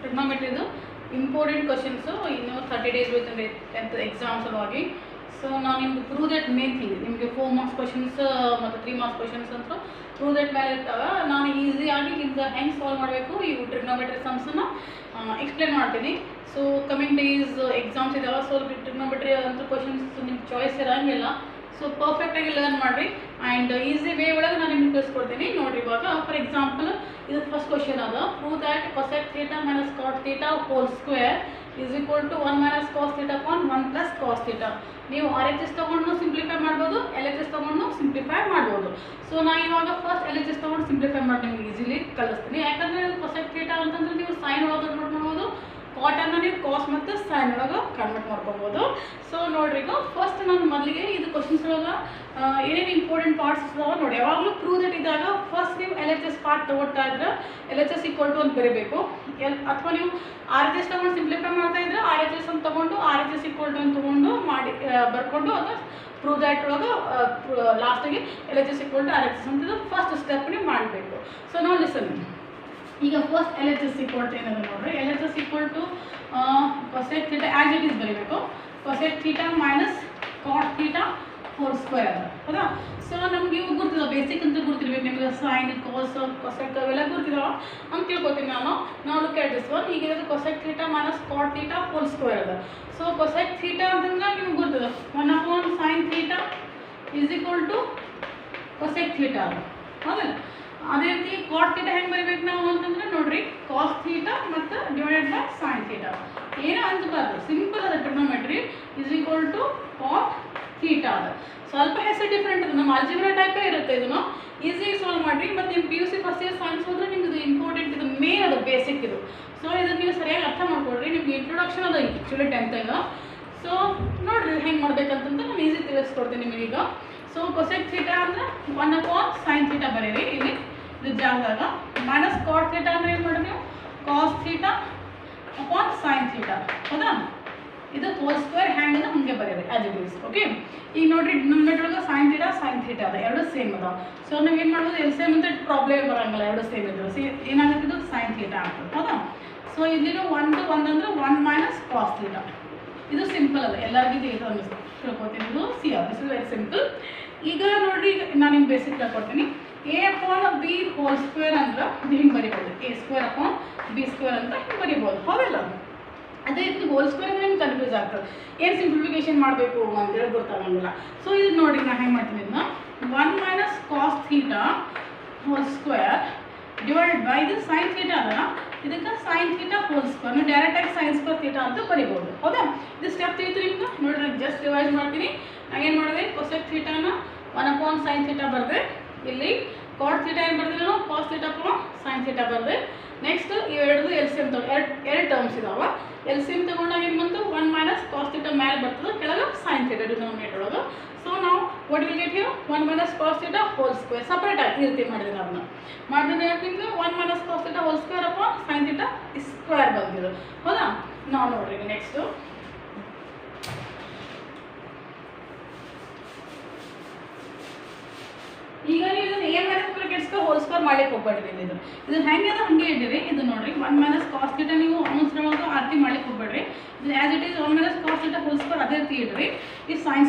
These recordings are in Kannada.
ಟ್ರಿಗ್ನೋಮೆಟ್ರಿದು ಇಂಪಾರ್ಟೆಂಟ್ ಕ್ವಶನ್ಸು ಇನ್ನು 30 ಡೇಸ್ ಬೇಕು 10th ಎಕ್ಸಾಮ್ ಸಲುವಾಗಿ. ಸೊ ನಾನು ನಿಮ್ಗೆ ಪ್ರೂವ್ ದಟ್ ಮೇನ್ ಥಿಂಗ್ ನಿಮಗೆ 4 ಮಾರ್ಕ್ಸ್ ಕ್ವಶನ್ಸ್ ಮತ್ತು 3 ಮಾರ್ಕ್ಸ್ ಕ್ವಶನ್ಸ್ ಅಂತ ಪ್ರೂವ್ ದಟ್ ಮೇಲೆ ಇರ್ತಾವೆ. ನಾನು ಈಸಿಯಾಗಿ ನಿಮ್ಗೆ ಹೆಂಗೆ ಸಾಲ್ವ್ ಮಾಡಬೇಕು ಇವು ಟ್ರಿಗ್ನೋಮೆಟ್ರಿ ಸಮ್ಸನ್ನು ಎಕ್ಸ್ಪ್ಲೇನ್ ಮಾಡ್ತೀನಿ. ಸೊ ಕಮಿಂಗ್ ಡೇಸ್ ಎಕ್ಸಾಮ್ಸ್ ಇದಾವೆ. ಸೊ ಟ್ರಿಗ್ನೋಮೆಟ್ರಿ ಅಂತ ಕ್ವಶನ್ಸ್ ನಿಮ್ಗೆ ಚಾಯ್ಸ್ ಇರೋಂಗಿಲ್ಲ. ಸೊ ಪರ್ಫೆಕ್ಟಾಗಿ ಲರ್ನ್ ಮಾಡಿರಿ ಆ್ಯಂಡ್ ಈಸಿ ವೇ ಒಳಗೆ ನಾನು ನಿಮ್ಗೆ ತಿಳಿಸ್ಕೊಡ್ತೀನಿ. ನೋಡಿರಿ ಇವಾಗ ಫಾರ್ ಎಕ್ಸಾಂಪಲ್ ಇದು ಫಸ್ಟ್ ಕ್ವಶನ್ ಅದ. Prove that cosec theta minus cot theta whole square is equal to 1 minus cos theta upon 1 plus cos theta. ನೀವು RHS ತೊಗೊಂಡು ಸಿಂಪ್ಲಿಫೈ ಮಾಡ್ಬೋದು, LHS ತೊಗೊಂಡು ಸಿಂಪ್ಲಿಫೈ ಮಾಡ್ಬೋದು. ಸೊ ನಾನು ಇವಾಗ ಫಸ್ಟ್ LHS ತೊಗೊಂಡು ಸಿಂಪ್ಲಿಫೈ ಮಾಡಿ ನಿಮ್ಗೆ ಈಸಿಲಿ ಕಲಿಸ್ತೀನಿ. ಯಾಕಂದರೆ ಕೊಸೆಕ್ ಥೀಟಾ ಅಂತಂದ್ರೆ ನೀವು ಸೈನ್ ಒಳಗೆ ಕನ್ವರ್ಟ್ ಮಾಡ್ಬೋದು, ಕಾಟನ್ನು ನೀವು ಕಾಸ್ ಮತ್ತು ಸೈನ್ ಒಳಗೆ ಕನ್ವರ್ಟ್ ಮಾಡ್ಕೊಬೋದು. ಸೊ ನೋಡ್ರಿ ಈಗ ಫಸ್ಟ್ ನಾನು ಮೊದಲಿಗೆ ಇದು ಕ್ವಶನ್ಸ್ ಒಳಗೆ ಏನೇನು ಇಂಪಾರ್ಟೆಂಟ್ ಪಾರ್ಟ್ಸ್ ಇದಾವೆ ನೋಡಿ. ಯಾವಾಗಲೂ ಪ್ರೂವ್ ದಟ್ ಇದ್ದಾಗ ಫಸ್ಟ್ ನೀವು LHS ಪಾರ್ಟ್ ತೊಗೊಳ್ತಾ ಇದ್ರೆ LHS ಈಕ್ವಲ್ ಟು ಅಂತ ಬರೀಬೇಕು. ಅಥವಾ ನೀವು RHS ತೊಗೊಂಡು ಸಿಂಪ್ಲಿಫೈ ಮಾಡ್ತಾ ಇದ್ರೆ RHS ಅಂತ ತೊಗೊಂಡು RHS ಈಕ್ವಲ್ ಟು ಅಂತ ತೊಗೊಂಡು ಮಾಡಿ ಬರ್ಕೊಂಡು ಅಥವಾ ಪ್ರೂವ್ ದ್ಯಾಟ್ ಒಳಗೆ ಲಾಸ್ಟಿಗೆ LHS ಈಕ್ವಲ್ ಟು RHS ಅಂತ ಫಸ್ಟ್ ಸ್ಟೆಪ್ ನೀವು ಮಾಡಬೇಕು. ಸೊ ನಾವು ಲಿಸನ್ ಈಗ ಫಸ್ಟ್ LHS ಈಕ್ವಲ್ ಟು ಏನದ ನೋಡ್ರಿ. LHS equal to cosec theta as it is ಬರೀಬೇಕು. Cosec theta minus cot theta whole square ಅದ ಹೌದಾ. ಸೊ ನಮ್ಗೆ ಇವು ಗುರ್ತಿದಾವೆ, ಬೇಸಿಕ್ ಅಂತ ಗುರ್ತಿರ್ಬೇಕು ನಿಮಗೆ. ಸೈನ್ ಕಾಸ್ ಕೊಸೆಕ್ ಅವೆಲ್ಲ ಗುರ್ತಿದಾವೆ ಅಂತ ತಿಳ್ಕೊತೀನಿ ನಾನು. ನಾವು ಲುಕ್ ಎಟ್ ದಿಸ್ ಒನ್. ಈಗ ಇರೋದು cosec theta minus cot theta whole square ಅದ. ಸೊ ಕೊಸೆಕ್ ಥೀಟಾ ಅಂತಂದ್ರೆ ನಿಮ್ಗೆ ಗುರ್ತಿದೆ 1 upon sine theta is equal to cosec theta ಅದ ಹೌದಲ್ಲ. ಅದೇ ರೀತಿ ಕಾಟ್ ಥೀಟಾ ಹೆಂಗೆ ಬರೀಬೇಕು ನಾವು ಅಂತಂದ್ರೆ ನೋಡ್ರಿ ಕಾಸ್ ಥೀಟಾ ಮತ್ತು ಡಿವೈಡೆಡ್ ಬೈ ಸೈನ್ ಥೀಟಾ. ಏನೋ ಅನ್ಸಬಾರ್ದು, ಸಿಂಪಲ್ ಅದ trigonometry is equal to cot theta ಅದ. ಸ್ವಲ್ಪ ಹೆಸರು ಡಿಫ್ರೆಂಟ್ ಅದ, ನಮ್ಮ ಅಲ್ಜಿಬ್ರಾ ಟೈಪೇ ಇರುತ್ತೆ. ಇದನ್ನು ಈಸಿಯಾಗಿ ಸಾಲ್ವ್ ಮಾಡಿರಿ. ಮತ್ತು ನಿಮ್ಮ PUC ಫಸ್ಟ್ ಇಯರ್ ಸೈನ್ಸ್ ಹೋದ್ರೆ ನಿಮ್ಗೆ ಇದು ಇಂಪಾರ್ಟೆಂಟ್, ಇದು ಮೇನ್ ಅದು ಬೇಸಿಕ್ ಇದು. ಸೊ ಇದನ್ನು ನೀವು ಸರಿಯಾಗಿ ಅರ್ಥ ಮಾಡ್ಕೊಡ್ರಿ. ನಿಮ್ಗೆ ಇಂಟ್ರೊಡಕ್ಷನ್ ಅದ ಆ್ಯಕ್ಚುಲಿ 10th. ಸೊ ನೋಡ್ರಿ ಹೆಂಗೆ ಮಾಡ್ಬೇಕಂತಂದ್ರೆ ನಾನು ಈಸಿ ತಿಳಿಸ್ಕೊಡ್ತೀನಿ ನಿಮಗೀಗ. ಸೊ ಕೊಸೆಕ್ ಥೀಟಾ ಅಂದರೆ 1 ಅಪಾನ್ ಸೈನ್ ಥೀಟಾ ಬರೀರಿ ಇಲ್ಲಿ ಇದು ಜಾಗದಾಗ. ಮೈನಸ್ ಕಾಟ್ ಥೀಟಾ ಅಂದರೆ ಏನು ಮಾಡಿರಿ ನೀವು cos theta upon sine theta ಹೌದಾ. ಇದು ಹೋಲ್ ಸ್ಕ್ವೇರ್ ಹ್ಯಾಂಗನ್ನು ಹಾಗೆ ಬರೀರಿ ಆ್ಯಸ್ ಇಟ್ ಈಸ್. ಓಕೆ. ಈಗ ನೋಡಿರಿ ಡಿನೋಮಿನೇಟರ್ ಒಳಗೆ ಸೈನ್ ಥೀಟಾ ಅದ, ಎರಡು ಸೇಮ್ ಅದ. ಸೊ ನಾವು ಏನು ಮಾಡ್ಬೋದು ಎಲ್ ಸೇಮ್ ಅಂತ ಪ್ರಾಬ್ಲಮ್ ಬರೋಂಗಿಲ್ಲ, ಎರಡು ಸೇಮ್ ಇದ್ರು ಏನಾಗುತ್ತೆ ಇದು ಸೈನ್ ಥೀಟಾ ಆಗ್ತದೆ ಹೌದಾ. ಸೊ ಇಲ್ಲಿನೂ 1 to 1 ಅಂದರೆ 1 ಮೈನಸ್ ಕಾಸ್ ಥೀಟಾ. ಇದು ಸಿಂಪಲ್ ಅದ, ಎಲ್ಲರಿಗೂ ಇದು ಅನ್ನಿಸ್ತು ತಿಳ್ಕೊತೀನಿ. ಇದು ದಿಸ್ ಇಸ್ ವೆರಿ ಸಿಂಪಲ್. ಈಗ ನೋಡಿರಿ ಈಗ ನಾನು ನಿಮ್ಗೆ ಬೇಸಿಕ್ ಹೇಳ್ಕೊಡ್ತೀನಿ. A upon B whole square ಅಂದ್ರೆ ಇದು ಹಿಂಗೆ ಬರಿಬೋದು, A square upon B square ಅಂತ ಹಿಂಗೆ ಬರಿಬೋದು ಹೌದಲ್ಲ. ಅದೇ ರೀತಿ ಹೋಲ್ ಸ್ಕ್ವೇರ್ ಅಂದ್ರೆ ನಿಮ್ಗೆ ಕನ್ಫ್ಯೂಸ್ ಆಗ್ತದೆ, ಏನು ಸಿಂಪ್ಲಿಫಿಕೇಶನ್ ಮಾಡಬೇಕು ಅಂತೇಳಿ ಗೊತ್ತಾಗಂಗಿಲ್ಲ. ಸೊ ಇದು ನೋಡಿ ನಾನು ಹೆಂಗೆ ಮಾಡ್ತೀನಿ ಇದನ್ನ 1 minus cos theta whole square divided by ಇದು ಸೈನ್ ಥೀಟಾ ಅದಲ್ಲ, ಇದಕ್ಕೆ ಸೈನ್ ಥೀಟಾ ಹೋಲ್ ಸ್ಕ್ವೇರ್ ನೀವು ಡೈರೆಕ್ಟಾಗಿ ಸೈನ್ ಸ್ಕ್ವೇರ್ ಥೀಟಾ ಅಂತ ಬರಿಬೋದು ಹೌದಾ. ಇದು ಸ್ಟೆಪ್ ತಿಳಿತು ನಿಮ್ಗೆ ನೋಡಿ. ನಾನು ಜಸ್ಟ್ ರಿವೈಸ್ ಮಾಡ್ತೀನಿ. ನಾನು ಏನು ಮಾಡಿದೆ ಕೊಸೆಕ್ ಥೀಟಾನ 1 ಅಪಾನ್ ಸೈನ್ ಥೀಟಾ ಬರೆದೆ. ಇಲ್ಲಿ ಕಾಟ್ ಥೀಟಾ ಏನು ಬರ್ದಿಲ್ಲ ನಾವು cos theta upon sine theta ಬರೆದೆ. ನೆಕ್ಸ್ಟ್ ಇವೆರಡು LCM ಎರಡು ಟರ್ಮ್ಸ್ ಇದಾವೆ. LCM ತೊಗೊಂಡಾಗ ಏನು ಬಂತು 1 ಮೈನಸ್ ಕಾಸ್ ಥೀಟಾ ಮೇಲೆ ಬರ್ತದೆ, ಕೆಳಗೆ ಸೈನ್ ಥೀಟಾ ಡಿನೋಮಿನೇಟರ್ ಒಳಗೆ. ಸೊ ನಾವು what will get here 1 minus cos theta whole square separate ಆಗಿ ಈ ರೀತಿ ಮಾಡಿದ್ರೆ ಅದನ್ನ ಮಾಡಿದ್ರೆ ನಿಮಗೆ 1 minus cos theta whole square upon sine theta square ಬಂದಿದ್ದು ಹೌದಾ. ನಾವು ನೋಡ್ರಿ ನೆಕ್ಸ್ಟು ಈಗ ನೀವು ಇದನ್ನು A ಮೈನಸ್ ಬ್ರಾಕೆಟ್ಸ್ಗೆ ಹೋಲ್ ಸ್ಕ್ವೇರ್ ಮಾಡ್ಲಿಕ್ಕೆ ಹೋಗ್ಬೇಡ್ರಿ. ಇದನ್ನು ಹೆಂಗೆ ಅದ ಹಾಗೆ ಇಡ್ರಿ. ಇದು ನೋಡ್ರಿ 1 ಮೈನಸ್ ಕಾಸ್ ಥೀಟಾ ನೀವು ಅನುಸರವಾಗಿ ಆರ್ತಿ ಮಾಡ್ಲಿಕ್ಕೆ ಹೋಗ್ಬೇಡ್ರಿ. ಇದು as it is 1 minus cos theta whole square ಅದೇ ರೀತಿ ಇಡ್ರಿ. ಈ ಸೈನ್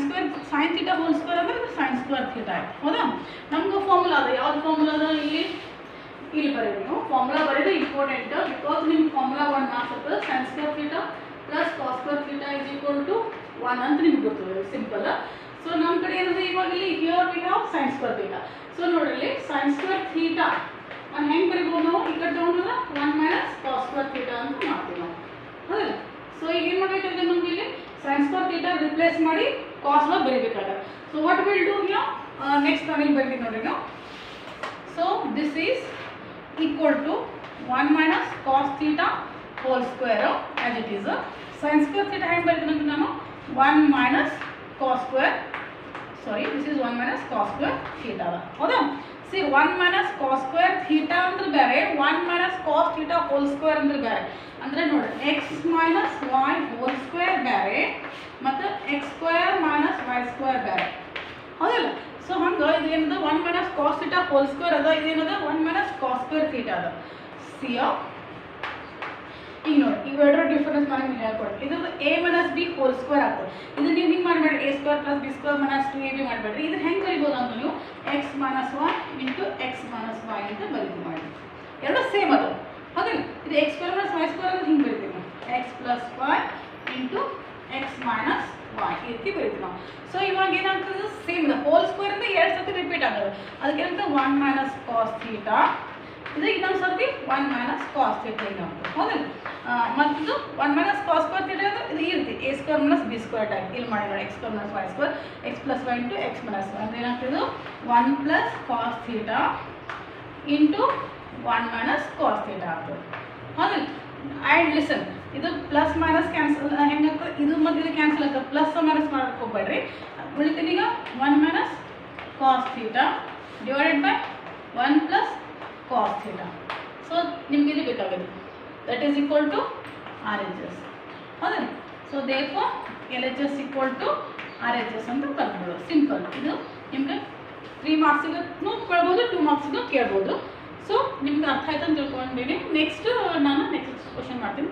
ಥೀಟಾ ಹೋಲ್ ಸ್ಕ್ವೇರ್ ಅಂದರೆ ಇದು ಸೈನ್ ಸ್ಕ್ವೇರ್ ಥೀಟಾ ಹೌದಾ. ನಮ್ಗೆ ಫಾರ್ಮುಲಾ ಅದ, ಯಾವ್ದು ಫಾರ್ಮುಲಾ ಅದ ಇಲ್ಲಿ ಬರೀರಿ ನೀವು. ಫಾರ್ಮುಲಾ ಬರೀರಿ ಇಂಪಾರ್ಟೆಂಟ್, ಬಿಕಾಸ್ ನಿಮ್ಗೆ ಫಾರ್ಮುಲಾ 1 ಮಾರ್ಕ್ಸ್ ಆಗ್ತದೆ. Sine square theta plus cos square theta is equal to 1 ಅಂತ ನಿಮ್ಗೆ ಗೊತ್ತಿದೆ, ಸಿಂಪಲ್. ಸೊ ನಮ್ಮ ಕಡೆ ಏನಿದೆ ಇವಾಗ ಇಲ್ಲಿ here we have sine square theta. So ನೋಡಿಲ್ಲಿ ಸೈನ್ ಸ್ಕ್ವೇರ್ ಥೀಟಾ ನಾನು ಹೆಂಗೆ ಬರಿಬೋದು ನಾವು ಈ ಕಡೆ ತೊಗೊಂಡ್ರೆ 1 ಮೈನಸ್ ಕಾಸ್ ಸ್ಕ್ವೇರ್ ಥೀಟಾ ಅಂತ ಮಾಡ್ತೀವಿ ನಾವು ಹೌದಲ್ಲ. ಸೊ ಈಗ ಏನು ಮಾಡಬೇಕಾದ್ರೆ ನಮ್ಗೆ ಇಲ್ಲಿ ಸೈನ್ ಸ್ಕ್ವೇರ್ ಥೀಟಾ ರಿಪ್ಲೇಸ್ ಮಾಡಿ ಕಾಸ್ ಒಳಗೆ ಬರಿಬೇಕಾದ್ರೆ. So what will do here next ನಾನು ಇಲ್ಲಿ ಬರ್ತೀನಿ ನೋಡ್ರಿ ನಾವು. So this is equal to 1 minus cos theta whole square as it is. Sine square theta ಹೆಂಗೆ ಬರೀತೀನಿ ಅಂತ ನಾನು 1 minus cos square, sorry this is 1 minus cos square theta ಹೌದಾ. see 1 minus cos square theta ಅಂದ್ರೆ ಬೇರೆ, 1 minus cos theta whole square ಅಂದ್ರೆ ಬೇರೆ. ಅಂದರೆ ನೋಡಿ x minus y whole square ಬೇರೆ ಮತ್ತು x square minus y square ಬೇರೆ ಹೌದಲ್ಲ. ಸೊ ಹಂಗೆ ಇದೇನದ 1 minus cos theta whole square ಅದ, ಇದೇನದ 1 minus cos square theta ಅದ. see ಈಗ ನೋಡಿ ಇವೆರಡರ ಡಿಫರೆನ್ಸ್ ನಾನು ನಿಮ್ಗೆ ಹೇಳ್ಕೊಡ್ತೀನಿ. ಇದು a minus B whole square ಆಗ್ತದೆ. ಇದು ನೀವು ಹಿಂಗೆ ಮಾಡಬೇಡ್ರಿ, a square plus B square minus 2ab ಮಾಡಬೇಡ್ರಿ. ಇದು ಹೆಂಗೆ ಬರಿಬೋದು ಅಂತ ನೀವು x minus y into x minus y ಅಂತ ಬರೀತೀವಿ ಮಾಡಿ. ಎರಡು ಸೇಮ್ ಅದು ಹೌದಿಲ್ಲ. ಇದು x square minus y square ಅಂದ್ರೆ ಹಿಂಗೆ ಬರಿತೀವಿ ನಾವು x plus y into x minus y ಈ ರೀತಿ ಬರಿತೀವಿ ನಾವು. ಸೊ ಇವಾಗ ಏನಾಗ್ತದೆ ಸೇಮ್ ಇದೆ, ಹೋಲ್ ಸ್ಕ್ವೇರ್ ಇಂದ ಎರಡು ಸರ್ತಿ ರಿಪೀಟ್ ಆಗ್ತದೆ. ಅದಕ್ಕೆ ಏನಾಗ್ತದೆ 1 ಮೈನಸ್ ಕಾಸ್ ಥೀಟಾ, ಇದು ಇನ್ನೊಂದು ಸರ್ತಿ 1 ಮೈನಸ್ ಕಾಸ್ ಥೀಟಾ ಈಗ ಆಗ್ತದೆ ಹೌದಿಲ್ಲ. ಮತ್ತಿದು 1 ಮೈನಸ್ ಕಾಸ್ ಸ್ಕ್ವೇರ್ ಥೀಟಾ ಅಂದರೆ ಇದು ಈ ರೀತಿ a square minus b square type ಇಲ್ಲಿ ಮಾಡಿ ನೋಡಿ, x square minus y square x plus y into x minus y ಅಂದರೆ ಏನಾಗ್ತದೆ 1 plus cos theta into 1 minus cos theta ಆಗ್ತದೆ ಹೌದಿಲ್ಲ. ಆ್ಯಂಡ್ ಲಿಸನ್, ಇದು ಪ್ಲಸ್ ಮೈನಸ್ ಕ್ಯಾನ್ಸಲ್ ಹೆಂಗಾಗ್ತದೆ, ಇದು ಮತ್ತು ಇದು ಕ್ಯಾನ್ಸಲ್ ಆಗ್ತದೆ, ಪ್ಲಸ್ ಮೈನಸ್ ಮಾಡೋಕ್ಕೆ ಹೋಗ್ಬೇಡ್ರಿ. ಉಳಿತೀನಿ ಈಗ 1 minus cos theta divided by 1 plus cos theta. So ನಿಮ್ಗೆ ಇದು ಬೇಕಾಗಿದೆ, that is equal to RHS ಹೌದಾ. So therefore LHS equal to RHS ಅಂತ ಬರ್ಬೋದು. ಸಿಂಪಲ್, ಇದು ನಿಮ್ಗೆ 3 ಮಾರ್ಕ್ಸಿಗೂ ಕೇಳ್ಬೋದು, 2 ಮಾರ್ಕ್ಸಿಗೂ ಕೇಳ್ಬೋದು. ಸೊ ನಿಮ್ಗೆ ಅರ್ಥ ಆಯ್ತು ಅಂತ ತಿಳ್ಕೊಂಡಿದ್ದೀನಿ. ನೆಕ್ಸ್ಟ್ ನಾನು ನೆಕ್ಸ್ಟ್ ಕ್ವಶನ್ ಮಾಡ್ತೀನಿ.